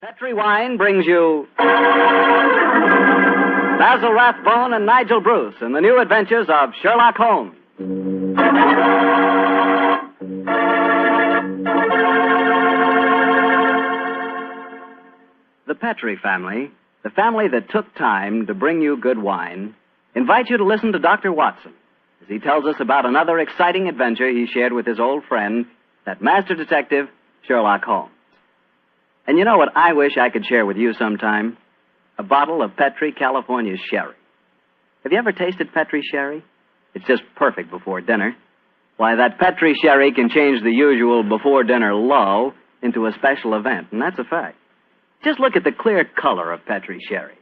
Petri Wine brings you Basil Rathbone and Nigel Bruce in the new adventures of Sherlock Holmes. The Petri family, the family that took time to bring you good wine, invites you to listen to Dr. Watson as he tells us about another exciting adventure he shared with his old friend, that master detective, Sherlock Holmes. And you know what I wish I could share with you sometime? A bottle of Petri California sherry. Have you ever tasted Petri sherry? It's just perfect before dinner. Why, that Petri sherry can change the usual before-dinner lull into a special event, and that's a fact. Just look at the clear color of Petri sherry.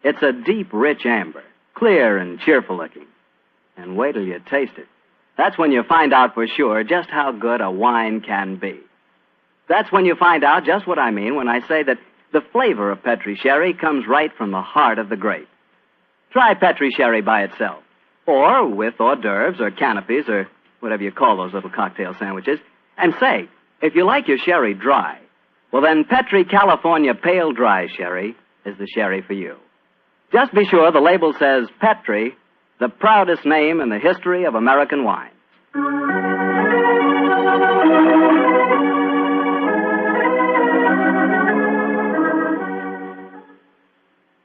It's a deep, rich amber, clear and cheerful-looking. And wait till you taste it. That's when you find out for sure just how good a wine can be. That's when you find out just what I mean when I say that the flavor of Petri sherry comes right from the heart of the grape. Try Petri sherry by itself, or with hors d'oeuvres or canopies or whatever you call those little cocktail sandwiches, and say, if you like your sherry dry, well then Petri California Pale Dry Sherry is the sherry for you. Just be sure the label says Petri, the proudest name in the history of American wine.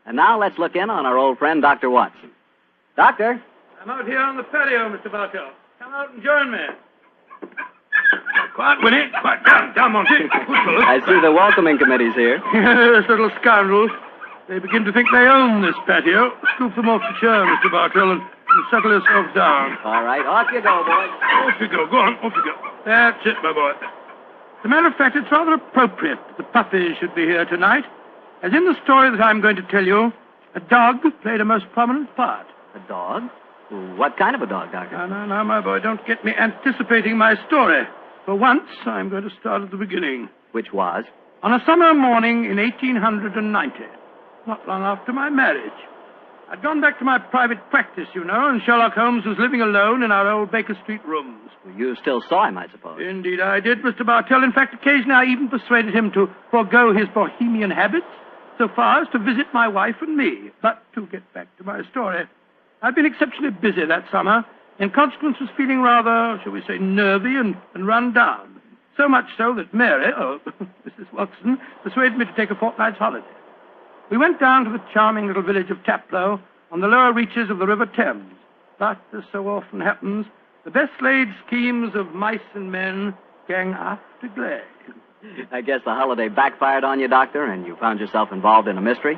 And now let's look in on our old friend, Dr. Watson. Doctor? I'm out here on the patio, Mr. Bartell. Come out and join me. Quiet, Winnie. Quiet. Down, Monty. I see the welcoming committee's here. Yes, little scoundrels. They begin to think they own this patio. Scoop them off the chair, Mr. Bartell, and settle yourself down. All right, off you go, boy. Off you go. Go on, off you go. That's it, my boy. As a matter of fact, it's rather appropriate that the puppies should be here tonight. As in the story that I'm going to tell you, a dog played a most prominent part. A dog? What kind of a dog, Doctor? Now, my boy, don't get me anticipating my story. For once, I'm going to start at the beginning. Which was? On a summer morning in 1890, not long after my marriage. I'd gone back to my private practice, you know, and Sherlock Holmes was living alone in our old Baker Street rooms. You still saw him, I suppose. Indeed I did, Mr. Bartell. In fact, occasionally I even persuaded him to forego his bohemian habits so far as to visit my wife and me. But to get back to my story, I'd been exceptionally busy that summer. In consequence, was feeling rather, shall we say, nervy and run down. So much so that Mary, Mrs. Watson, persuaded me to take a fortnight's holiday. We went down to the charming little village of Taplow on the lower reaches of the River Thames. But, as so often happens, the best laid schemes of mice and men gang after glade. I guess the holiday backfired on you, Doctor, and you found yourself involved in a mystery?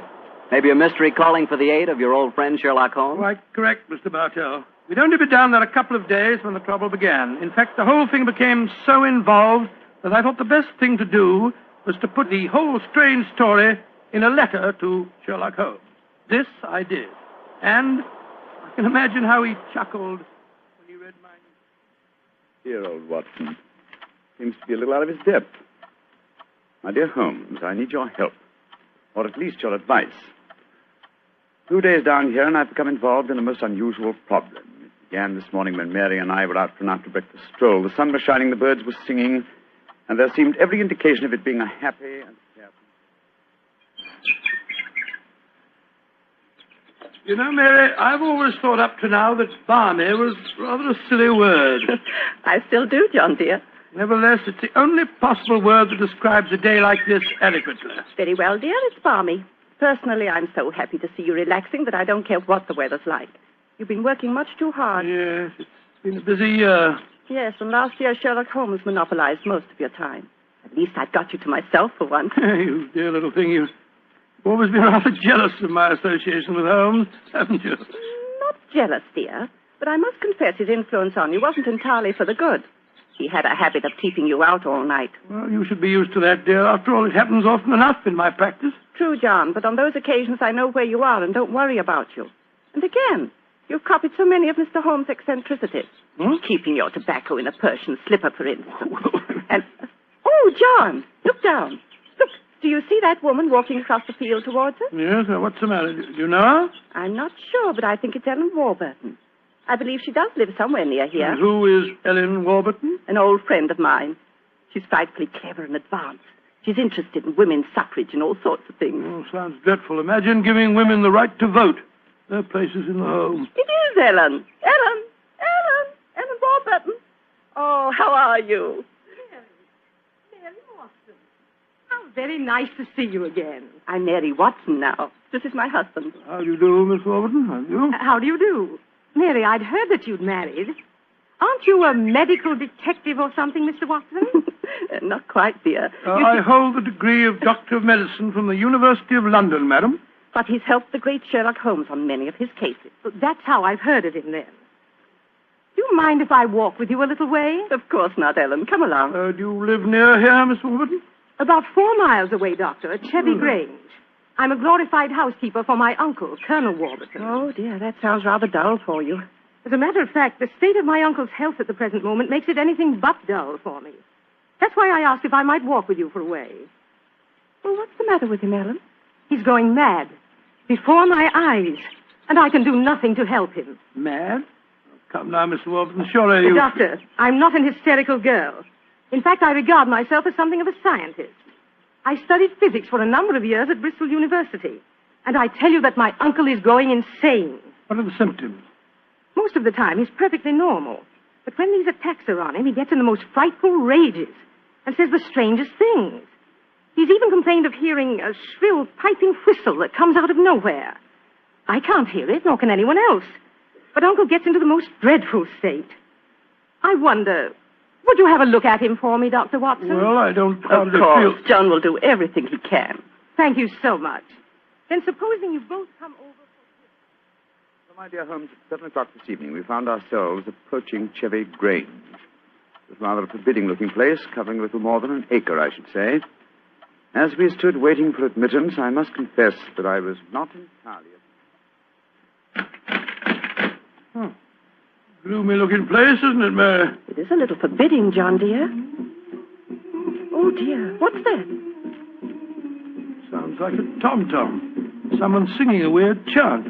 Maybe a mystery calling for the aid of your old friend Sherlock Holmes? Quite correct, Mr. Bartell. We'd only been down there a couple of days when the trouble began. In fact, the whole thing became so involved that I thought the best thing to do was to put the whole strange story in a letter to Sherlock Holmes. This I did. And I can imagine how he chuckled when he read my... Dear old Watson. Seems to be a little out of his depth. My dear Holmes, I need your help. Or at least your advice. 2 days down here, and I've become involved in a most unusual problem. It began this morning when Mary and I were out for an after-breakfast stroll. The sun was shining, the birds were singing, and there seemed every indication of it being a happy and careful... You know, Mary, I've always thought up to now that balmy was rather a silly word. I still do, John, dear. Nevertheless, it's the only possible word that describes a day like this adequately. Very well, dear, it's balmy. Personally, I'm so happy to see you relaxing that I don't care what the weather's like. You've been working much too hard. Yes, it's been a busy year. Yes, and last year Sherlock Holmes monopolized most of your time. At least I've got you to myself for once. You dear little thing, you've always been rather jealous of my association with Holmes, haven't you? Not jealous, dear, but I must confess his influence on you wasn't entirely for the good. He had a habit of keeping you out all night. Well, you should be used to that, dear. After all, it happens often enough in my practice. True, John, but on those occasions I know where you are and don't worry about you. And again, you've copied so many of Mr. Holmes' eccentricities. Keeping your tobacco in a Persian slipper, for instance. And, oh, John, look down. Look, do you see that woman walking across the field towards us? Yes, what's the matter? Do you know her? I'm not sure, but I think it's Helen Warburton. I believe she does live somewhere near here. And who is Helen Warburton? An old friend of mine. She's frightfully clever and advanced. She's interested in women's suffrage and all sorts of things. Oh, sounds dreadful. Imagine giving women the right to vote. Their place is in the home. It is Ellen. Ellen Warburton. Oh, how are you? Mary Watson. How very nice to see you again. I'm Mary Watson now. This is my husband. How do you do, Miss Warburton? How do you? How do you do? Mary, I'd heard that you'd married. Aren't you a medical detective or something, Mr. Watson? Not quite, dear. I hold the degree of Doctor of Medicine from the University of London, madam. But he's helped the great Sherlock Holmes on many of his cases. That's how I've heard of him, then. Do you mind if I walk with you a little way? Of course not, Ellen. Come along. Do you live near here, Miss Warburton? About 4 miles away, Doctor, at Chevy Grange. I'm a glorified housekeeper for my uncle, Colonel Warburton. Oh, dear, that sounds rather dull for you. As a matter of fact, the state of my uncle's health at the present moment makes it anything but dull for me. That's why I asked if I might walk with you for a way. Well, what's the matter with him, Ellen? He's going mad. Before my eyes. And I can do nothing to help him. Mad? Oh, come now, Miss Warburton. Surely you... Doctor, I'm not an hysterical girl. In fact, I regard myself as something of a scientist. I studied physics for a number of years at Bristol University. And I tell you that my uncle is going insane. What are the symptoms? Most of the time, he's perfectly normal. But when these attacks are on him, he gets in the most frightful rages and says the strangest things. He's even complained of hearing a shrill, piping whistle that comes out of nowhere. I can't hear it, nor can anyone else. But Uncle gets into the most dreadful state. I wonder, would you have a look at him for me, Dr. Watson? Well, I don't hardly Of course. feel... John will do everything he can. Thank you so much. Then supposing you both come over... Well, my dear Holmes, at 7 o'clock this evening, we found ourselves approaching Chevy Grange. It was rather a forbidding-looking place, covering a little more than an acre, I should say. As we stood waiting for admittance, I must confess that I was not entirely... Gloomy-looking place, isn't it, Mary? It is a little forbidding, John, dear. Oh, dear. What's that? Sounds like a tom-tom. Someone singing a weird chant.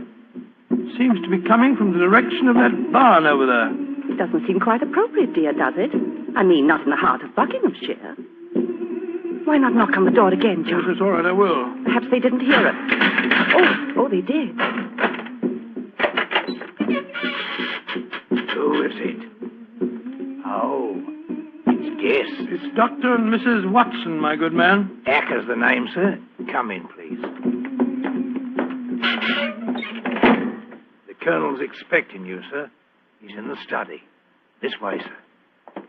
Seems to be coming from the direction of that barn over there. It doesn't seem quite appropriate, dear, does it? I mean, not in the heart of Buckinghamshire. Why not knock on the door again, John? Yes, it's all right, I will. Perhaps they didn't hear us. Oh, they did. Who is it? Oh, it's Guess. It's Dr. and Mrs. Watson, my good man. Acker's the name, sir. Come in, please. The Colonel's expecting you, sir. He's in the study. This way, sir.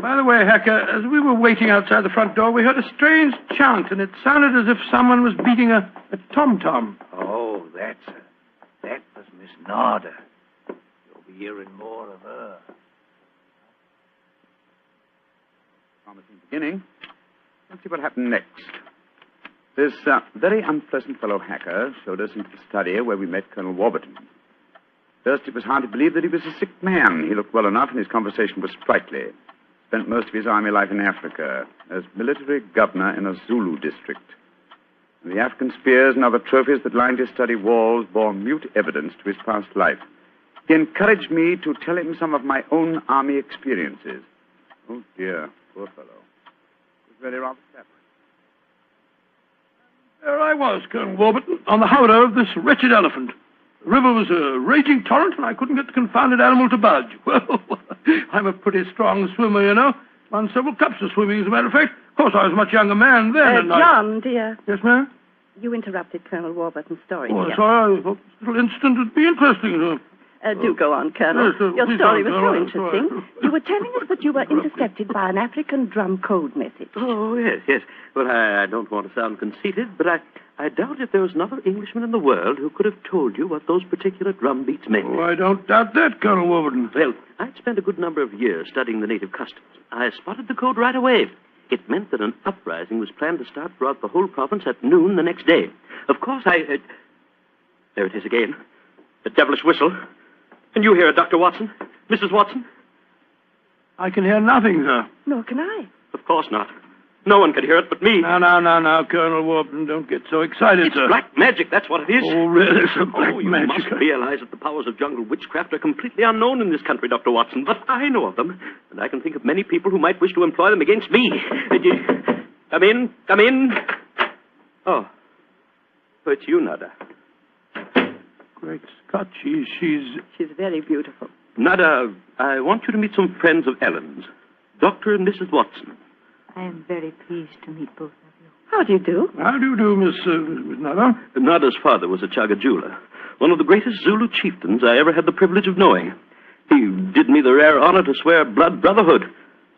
By the way, Hacker, as we were waiting outside the front door, we heard a strange chant, and it sounded as if someone was beating a tom-tom. Oh, that's her. That was Miss Narder. You'll be hearing more of her. Promising beginning. Let's see what happened next. This very unpleasant fellow Hacker showed us into the study where we met Colonel Warburton. First, it was hard to believe that he was a sick man. He looked well enough, and his conversation was sprightly. Spent most of his army life in Africa as military governor in a Zulu district. And the African spears and other trophies that lined his study walls bore mute evidence to his past life. He encouraged me to tell him some of my own army experiences. Oh, dear, poor fellow. It was really rather sad. There I was, Colonel Warburton, on the howdah of this wretched elephant. The river was a raging torrent, and I couldn't get the confounded animal to budge. Well, I'm a pretty strong swimmer, you know. Won several cups of swimming, as a matter of fact. Of course, I was a much younger man then. And John, dear. Yes, ma'am? You interrupted Colonel Warburton's story. Oh, dear. sorry. I thought this little incident would be interesting. Do go on, Colonel. Yes, Your please story don't. was so All right, interesting. all right. You were telling us that you were intercepted by an African drum code message. Oh, yes. Well, I don't want to sound conceited, but I doubt if there was another Englishman in the world who could have told you what those particular drum beats meant. Oh, I don't doubt that, Colonel Warburton. Well, I'd spent a good number of years studying the native customs. I spotted the code right away. It meant that an uprising was planned to start throughout the whole province at noon the next day. Of course, there it is again. The devilish whistle. Can you hear it, Dr. Watson? Mrs. Watson? I can hear nothing, sir. Nor can I. Of course not. No one can hear it but me. Now, Colonel Warburton, don't get so excited, It's sir. black magic, that's what it is. Oh, really, sir? Black you magic. must realize that the powers of jungle witchcraft are completely unknown in this country, Dr. Watson. But I know of them, and I can think of many people who might wish to employ them against me. Come in. Come in. Oh, it's you, Nada. Great Scott, she's very beautiful. Nada, I want you to meet some friends of Ellen's. Dr. and Mrs. Watson. I am very pleased to meet both of you. How do you do? How do you do, Miss Nada? Nada's father was a Chaga jeweler, one of the greatest Zulu chieftains I ever had the privilege of knowing. He did me the rare honor to swear blood brotherhood.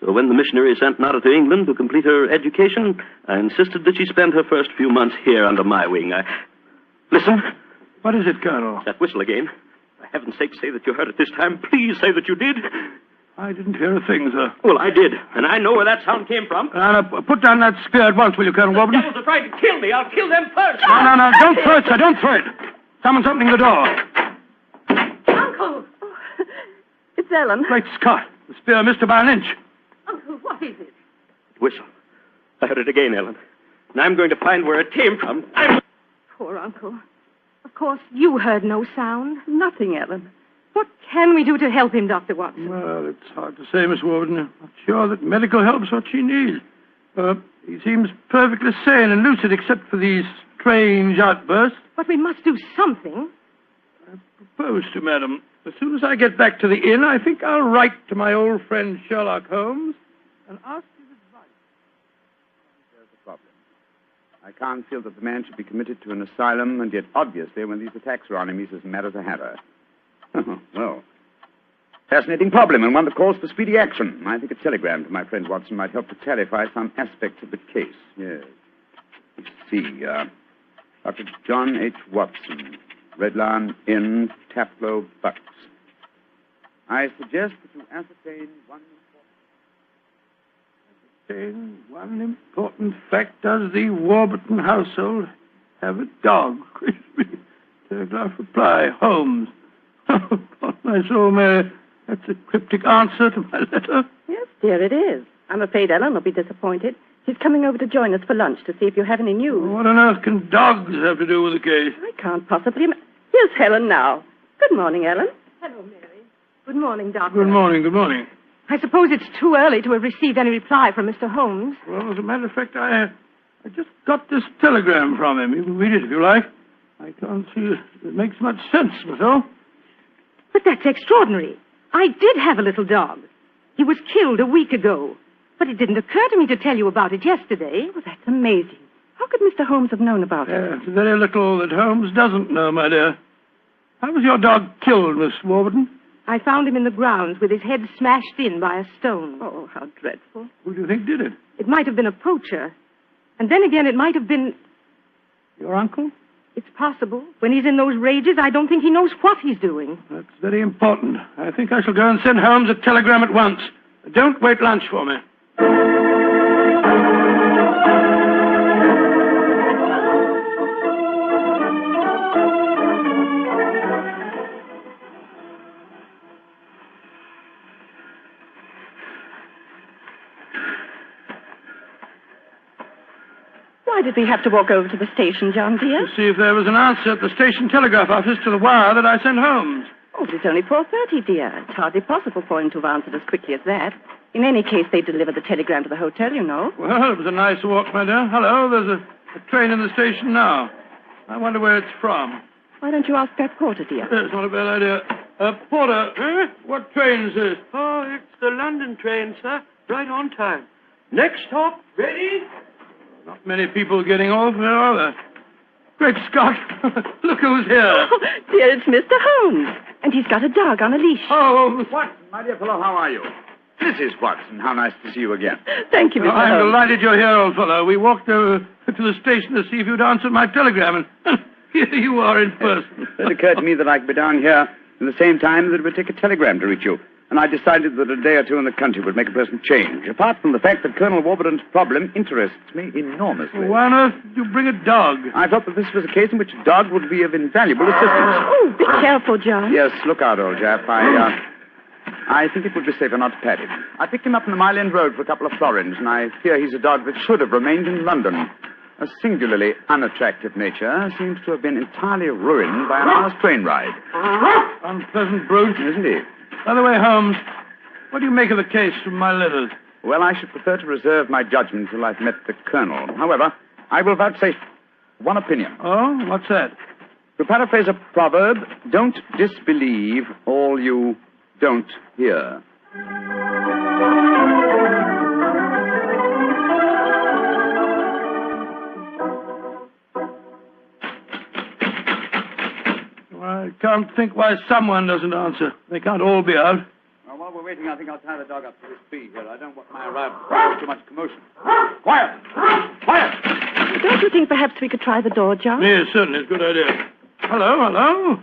So when the missionary sent Nada to England to complete her education, I insisted that she spend her first few months here under my wing. Listen. What is it, Colonel? That whistle again. For heaven's sake, say that you heard it this time. Please say that you did. I didn't hear a thing, sir. Well, I did, and I know where that sound came from. Put down that spear at once, will you, Colonel Warburton? The devils are trying to kill me. I'll kill them first. No. Don't throw it, sir. Don't throw it. Someone's opening the door. Uncle! Oh, it's Ellen. Great Scott. The spear missed her by an inch. Uncle, what is it? Whistle. I heard it again, Ellen. And I'm going to find where it came from. Poor Uncle. Of course, you heard no sound. Nothing, Ellen. What can we do to help him, Dr. Watson? Well, it's hard to say, Miss Warburton. I'm not sure that medical help's what she needs. He seems perfectly sane and lucid except for these strange outbursts. But we must do something. I propose to, madam, as soon as I get back to the inn, I think I'll write to my old friend Sherlock Holmes and ask his advice. There's a problem. I can't feel that the man should be committed to an asylum, and yet, obviously, when these attacks are on him, he's as mad as a hatter. Well, fascinating problem, and one that calls for speedy action. I think a telegram to my friend Watson might help to clarify some aspects of the case. Yes. Let's see. Dr. John H. Watson, Red Lion Inn, Taplow, Bucks. I suggest that you ascertain one important fact. Does the Warburton household have a dog? Telegraph reply, Holmes. Oh, God, my soul, Mary. That's a cryptic answer to my letter. Yes, dear, it is. I'm afraid Ellen will be disappointed. She's coming over to join us for lunch to see if you have any news. What on earth can dogs have to do with the case? I can't possibly... Here's Helen now. Good morning, Ellen. Hello, Mary. Good morning, Doctor. Good morning. I suppose it's too early to have received any reply from Mr. Holmes. Well, as a matter of fact, I just got this telegram from him. You can read it if you like. I can't see it makes much sense, myself. But that's extraordinary. I did have a little dog. He was killed a week ago. But it didn't occur to me to tell you about it yesterday. Well, that's amazing. How could Mr. Holmes have known about it? It's very little that Holmes doesn't know, my dear. How was your dog killed, Miss Warburton? I found him in the grounds with his head smashed in by a stone. Oh, how dreadful. Who do you think did it? It might have been a poacher. And then again, it might have been... Your uncle? It's possible. When he's in those rages, I don't think he knows what he's doing. That's very important. I think I shall go and send Holmes a telegram at once. Don't wait lunch for me. Why did we have to walk over to the station, John, dear? To see if there was an answer at the station telegraph office to the wire that I sent Holmes. Oh, but it's only 4:30, dear. It's hardly possible for him to have answered as quickly as that. In any case, they delivered the telegram to the hotel, you know. Well, it was a nice walk, my dear. Hello, there's a train in the station now. I wonder where it's from. Why don't you ask that porter, dear? It's not a bad idea. Porter, what train is this? Oh, it's the London train, sir. Right on time. Next stop, ready? Not many people getting off, there are there? Great Scott! Look who's here! Oh, dear, it's Mr. Holmes. And he's got a dog on a leash. Oh, Watson, my dear fellow, how are you? Mrs. Watson, how nice to see you again. Thank you, Mr. I'm Holmes. delighted you're here, old fellow. We walked over to the station to see if you'd answered my telegram, and here you are in person. It occurred to me that I could be down here at the same time that it would take a telegram to reach you. And I decided that a day or two in the country would make a person change, apart from the fact that Colonel Warburton's problem interests me enormously. Why on earth did you bring a dog? I thought that this was a case in which a dog would be of invaluable assistance. Oh, be careful, John. Yes, look out, old chap. I think it would be safer not to pat him. I picked him up on the Mile End Road for a couple of florins, and I fear he's a dog that should have remained in London. A singularly unattractive nature seems to have been entirely ruined by an hour's train ride. Unpleasant brute. Isn't he? By the way, Holmes, what do you make of the case from my letters? Well, I should prefer to reserve my judgment until I've met the Colonel. However, I will vouchsafe one opinion. Oh, what's that? To paraphrase a proverb, don't disbelieve all you don't hear. I can't think why someone doesn't answer. They can't all be out. Well, while we're waiting, I think I'll tie the dog up to this tree here. I don't want my arrival to cause too much commotion. Quiet! Quiet! Don't you think perhaps we could try the door, John? Yes, certainly. It's a good idea. Hello?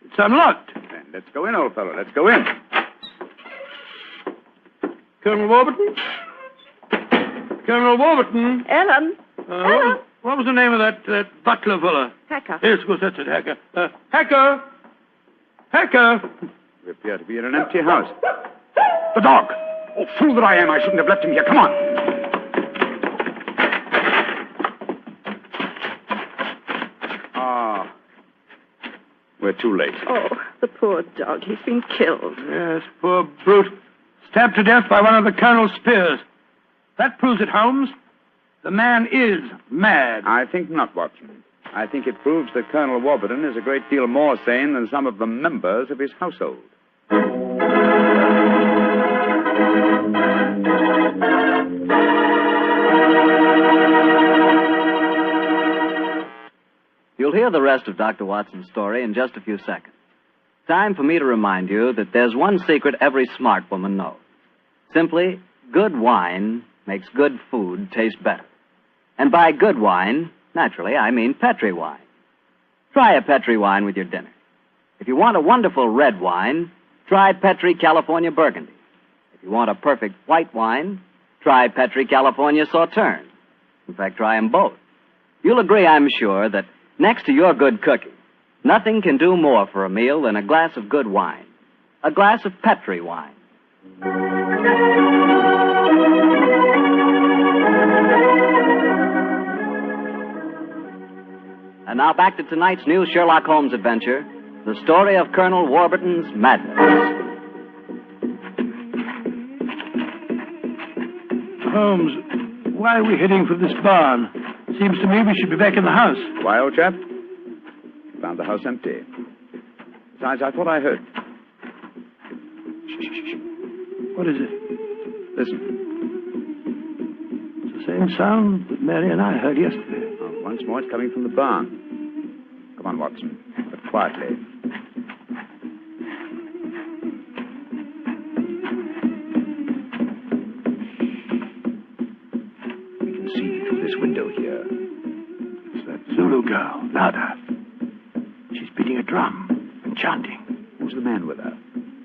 It's unlocked. Then let's go in, old fellow. Let's go in. Colonel Warburton? Colonel Warburton? Ellen? Ellen? What was the name of that butler fella? Hacker. Yes, of course, that's it, Hacker. Hacker! Hacker! We appear to be in an empty house. The dog! Oh, fool that I am, I shouldn't have left him here. Come on! Ah. We're too late. Oh, the poor dog. He's been killed. Yes, poor brute. Stabbed to death by one of the Colonel's spears. That proves it, Holmes. The man is mad. I think not, Watson. I think it proves that Colonel Warburton is a great deal more sane than some of the members of his household. You'll hear the rest of Dr. Watson's story in just a few seconds. Time for me to remind you that there's one secret every smart woman knows. Simply, good wine makes good food taste better. And by good wine, naturally, I mean Petri wine. Try a Petri wine with your dinner. If you want a wonderful red wine, try Petri California Burgundy. If you want a perfect white wine, try Petri California Sauterne. In fact, try them both. You'll agree, I'm sure, that next to your good cooking, nothing can do more for a meal than a glass of good wine. A glass of Petri wine. And now back to tonight's new Sherlock Holmes adventure, the story of Colonel Warburton's madness. Holmes, why are we heading for this barn? Seems to me we should be back in the house. Why, old chap? Found the house empty. Besides, I thought I heard. Shh. What is it? Listen. It's the same sound that Mary and I heard yesterday. Oh, once more, it's coming from the barn. Come on, Watson, but quietly. We can see through this window here. It's that Zulu girl, Nada. She's beating a drum and chanting. Who's the man with her?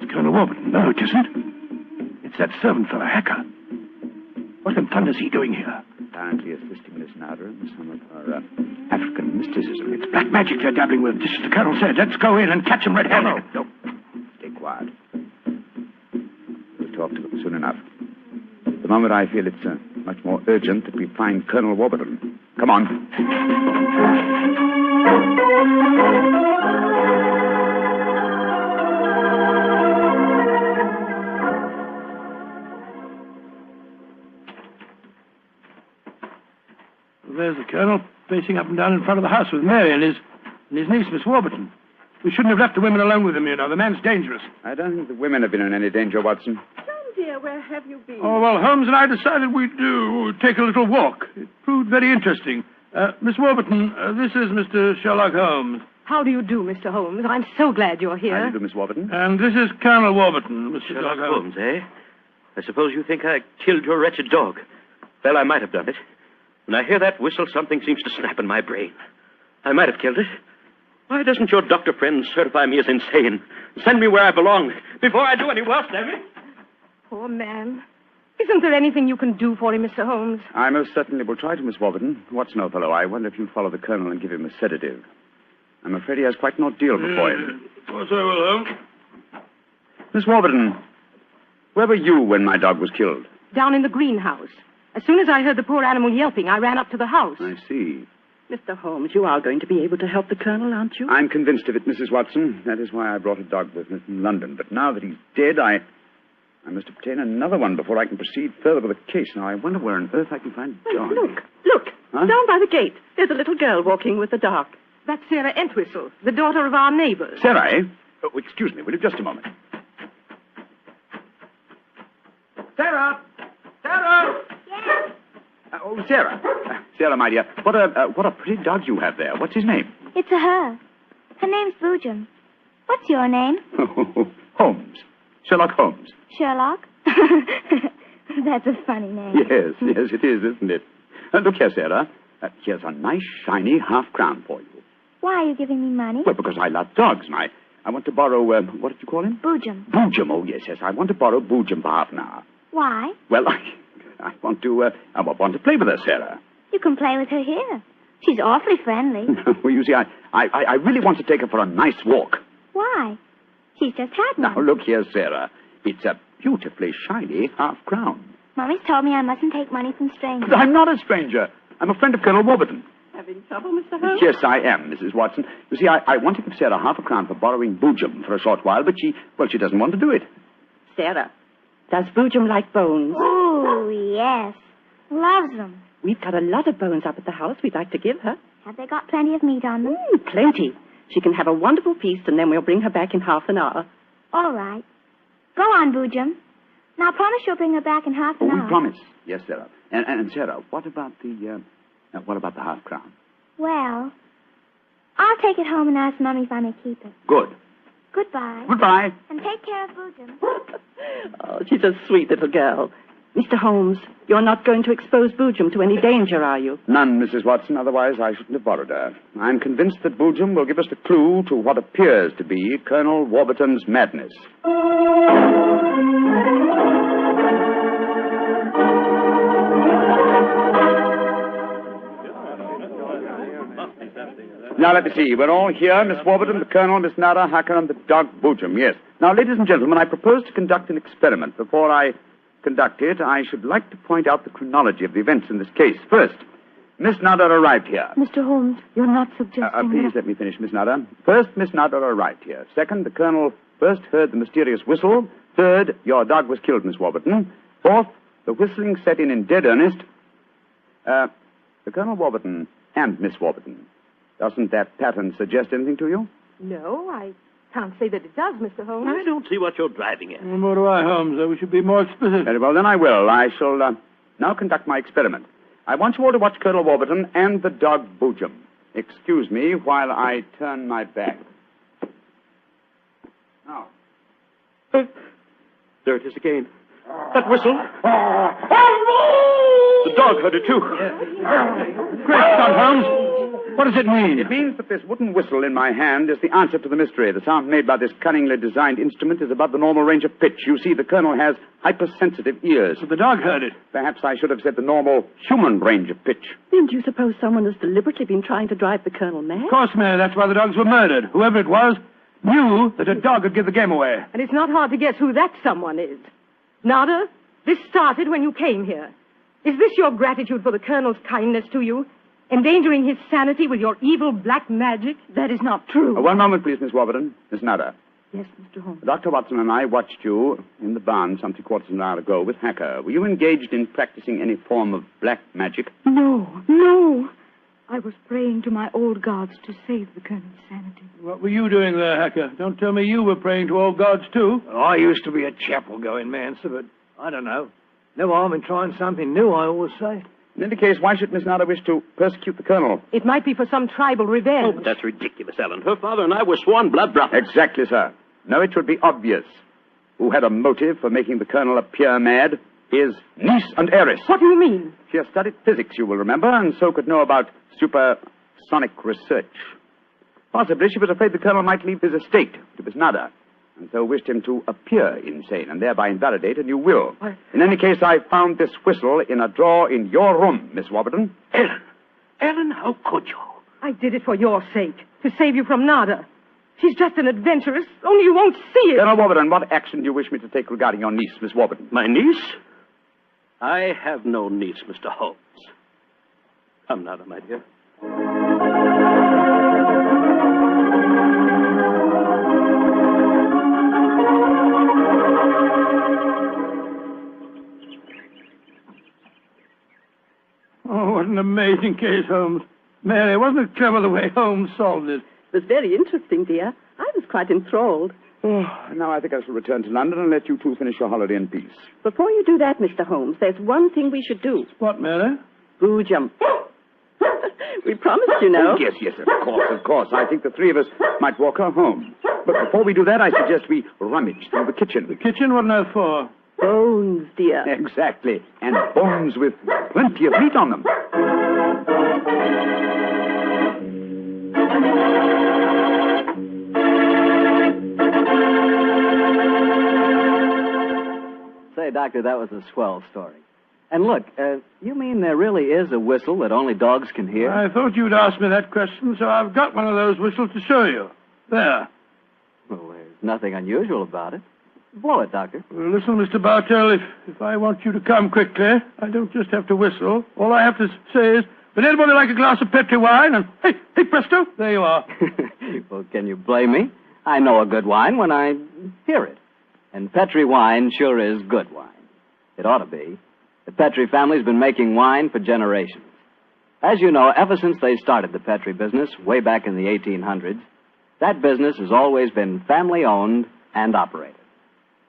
It's Colonel Warburton. No, it isn't. It's that servant fellow, Hacker. What in thunder's he doing here? Apparently assisting Miss Nada in some of her African mysticism. It's black magic they're dabbling with, just as the Colonel said. Let's go in and catch them red-handed. No. Stay quiet. We'll talk to them soon enough. At the moment, I feel it's much more urgent that we find Colonel Warburton. Come on. There's the Colonel, pacing up and down in front of the house with Mary and his niece, Miss Warburton. We shouldn't have left the women alone with him, you know. The man's dangerous. I don't think the women have been in any danger, Watson. John, dear, where have you been? Oh, well, Holmes and I decided we'd take a little walk. It proved very interesting. Miss Warburton, this is Mr. Sherlock Holmes. How do you do, Mr. Holmes? I'm so glad you're here. How do you do, Miss Warburton? And this is Colonel Warburton, Mr. Sherlock Holmes, eh? I suppose you think I killed your wretched dog. Well, I might have done it. When I hear that whistle, something seems to snap in my brain. I might have killed it. Why doesn't your doctor friend certify me as insane? Send me where I belong before I do any worse, damn it. Poor man. Isn't there anything you can do for him, Mr. Holmes? I most certainly will try to, Miss Warburton. Watson, old fellow, I wonder if you'd follow the Colonel and give him a sedative. I'm afraid he has quite an ordeal before him. Of course I will, Holmes. Miss Warburton, where were you when my dog was killed? Down in the greenhouse. As soon as I heard the poor animal yelping, I ran up to the house. I see. Mr. Holmes, you are going to be able to help the Colonel, aren't you? I'm convinced of it, Mrs. Watson. That is why I brought a dog with me from London. But now that he's dead, I I must obtain another one before I can proceed further with the case. Now, I wonder where on earth I can find John. Look. Huh? Down by the gate. There's a little girl walking with the dog. That's Sarah Entwistle, the daughter of our neighbors. Sarah, eh? Oh, excuse me, will you? Just a moment. Sarah! Sarah! Yes? Oh, Sarah. Sarah, my dear, what a pretty dog you have there. What's his name? It's a her. Her name's Boojum. What's your name? Holmes. Sherlock Holmes. Sherlock? That's a funny name. Yes, it is, isn't it? Look here, Sarah. Here's a nice, shiny half-crown for you. Why are you giving me money? Well, because I love dogs, and I want to borrow, what did you call him? Boojum. Boojum, oh, yes. I want to borrow Boojum for half an hour. Why? Well, I want to play with her, Sarah. You can play with her here. She's awfully friendly. Well, you see, I really want to take her for a nice walk. Why? She's just had one. Now, look here, Sarah. It's a beautifully shiny half-crown. Mommy's told me I mustn't take money from strangers. But I'm not a stranger. I'm a friend of Colonel Warburton. Having trouble, Mr. Holmes? Yes, I am, Mrs. Watson. You see, I want to give Sarah half a crown for borrowing Boojum for a short while, but she doesn't want to do it. Sarah, does Boojum like bones? Oh, yes. Loves them. We've got a lot of bones up at the house we'd like to give her. Have they got plenty of meat on them? Plenty. She can have a wonderful feast, and then we'll bring her back in half an hour. All right. Go on, Boojum. Now, promise you'll bring her back in half an hour. We promise. Yes, Sarah. And Sarah, what about the half crown? Well, I'll take it home and ask Mommy if I may keep it. Good. Goodbye. Goodbye. And take care of Boojum. Oh, she's a sweet little girl. Mr. Holmes, you're not going to expose Boojum to any danger, are you? None, Mrs. Watson. Otherwise, I shouldn't have borrowed her. I'm convinced that Boojum will give us the clue to what appears to be Colonel Warburton's madness. Now, let me see. We're all here. Miss Warburton, the Colonel, Miss Nada, Hacker, and the dog Boojum. Yes. Now, ladies and gentlemen, I propose to conduct an experiment. Before I conduct it, I should like to point out the chronology of the events in this case. First, Miss Nada arrived here. Mr. Holmes, you're not suggesting Please let me finish, Miss Nada. First, Miss Nada arrived here. Second, the Colonel first heard the mysterious whistle. Third, your dog was killed, Miss Warburton. Fourth, the whistling set in dead earnest. The Colonel Warburton and Miss Warburton. Doesn't that pattern suggest anything to you? No, I can't say that it does, Mr. Holmes. I don't see what you're driving at. Nor do I, Holmes. We should be more explicit. Very well, then I will. I shall now conduct my experiment. I want you all to watch Colonel Warburton and the dog Boojum. Excuse me while I turn my back. Now. There it is again. That whistle. The dog heard it, too. Great Scott, Holmes. What does it mean? It means that this wooden whistle in my hand is the answer to the mystery. The sound made by this cunningly designed instrument is above the normal range of pitch. You see, the Colonel has hypersensitive ears. So the dog heard it. Perhaps I should have said the normal human range of pitch. Then do you suppose someone has deliberately been trying to drive the Colonel mad? Of course, Mary. That's why the dogs were murdered. Whoever it was knew that a dog would give the game away. And it's not hard to guess who that someone is. Nada, this started when you came here. Is this your gratitude for the Colonel's kindness to you? Endangering his sanity with your evil black magic? That is not true. One moment, please, Miss Warburton. Miss Nada. Yes, Mr. Holmes. Dr. Watson and I watched you in the barn some 3/4 of an hour ago with Hacker. Were you engaged in practicing any form of black magic? No. I was praying to my old gods to save the Colonel's sanity. What were you doing there, Hacker? Don't tell me you were praying to old gods, too. Well, I used to be a chapel-going man, sir, but I don't know. No harm in trying something new, I always say. In any case, why should Miss Nada wish to persecute the Colonel? It might be for some tribal Oh, revenge. but that's ridiculous, Ellen. Her father and I were sworn blood brothers. Exactly, sir. No, it should be obvious. Who had a motive for making the Colonel appear mad? His niece and heiress. What do you mean? She has studied physics, you will remember, and so could know about supersonic research. Possibly she was afraid the Colonel might leave his estate to Miss Nada, and so wished him to appear insane and thereby invalidate a new will. What? In any case, I found this whistle in a drawer in your room, Miss Warburton. Ellen, how could you? I did it for your sake, to save you from Nada. She's just an adventuress, only you won't see it. Colonel Warburton, what action do you wish me to take regarding your niece, Miss Warburton? My niece? I have no niece, Mr. Holmes. Come, Nada, my dear. amazing case, Holmes. Mary, wasn't it clever the way Holmes solved it? It was very interesting, dear. I was quite enthralled. Oh, now I think I shall return to London and let you two finish your holiday in peace. Before you do that, Mr. Holmes, there's one thing we should do. What, Mary? Boojum. We promised, you know. Yes, of course. I think the three of us might walk her home. But before we do that, I suggest we rummage through the kitchen. The kitchen? What on earth for? Bones, dear. Exactly. And bones with plenty of meat on them. Say, Doctor, that was a swell story. And look, you mean there really is a whistle that only dogs can hear? I thought you'd ask me that question, so I've got one of those whistles to show you. There. Well, there's nothing unusual about it. Blow it, Doctor. Well, listen, Mr. Bartell, if I want you to come quickly, I don't just have to whistle. All I have to say is, would anybody like a glass of Petri wine? And, hey, presto, there you are. Well, can you blame me? I know a good wine when I hear it. And Petri wine sure is good wine. It ought to be. The Petri family's been making wine for generations. As you know, ever since they started the Petri business way back in the 1800s, that business has always been family-owned and operated.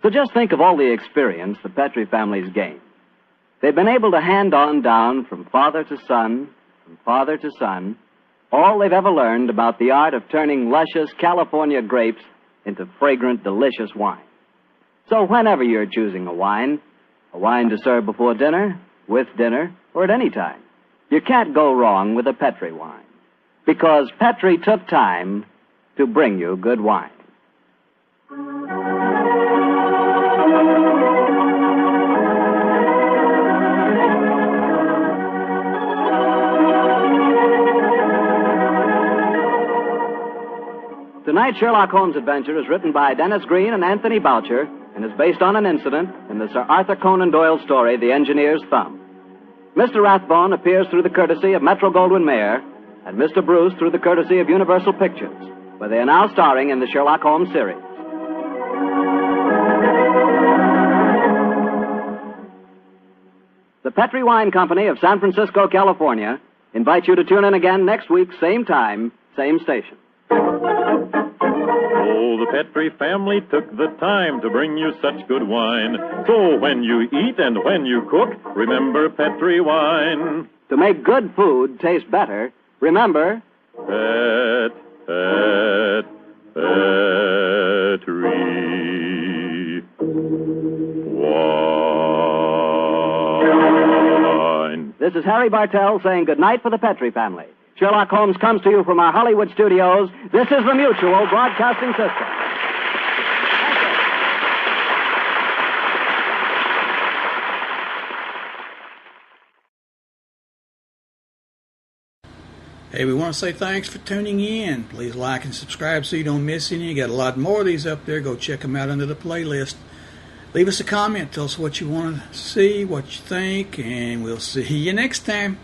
So just think of all the experience the Petri family's gained. They've been able to hand on down from father to son, all they've ever learned about the art of turning luscious California grapes into fragrant, delicious wine. So whenever you're choosing a wine to serve before dinner, with dinner, or at any time, you can't go wrong with a Petri wine. Because Petri took time to bring you good wine. Tonight's Sherlock Holmes adventure is written by Dennis Green and Anthony Boucher and is based on an incident in the Sir Arthur Conan Doyle story, The Engineer's Thumb. Mr. Rathbone appears through the courtesy of Metro-Goldwyn-Mayer and Mr. Bruce through the courtesy of Universal Pictures, where they are now starring in the Sherlock Holmes series. The Petri Wine Company of San Francisco, California, invites you to tune in again next week, same time, same station. Oh, the Petri family took the time to bring you such good wine. So when you eat and when you cook, remember Petri wine. To make good food taste better, remember... Petri wine. This is Harry Bartell saying goodnight for the Petri family. Sherlock Holmes comes to you from our Hollywood studios. This is the Mutual Broadcasting System. Hey, we want to say thanks for tuning in. Please like and subscribe so you don't miss any. You got a lot more of these up there. Go check them out under the playlist. Leave us a comment. Tell us what you want to see, what you think, and we'll see you next time.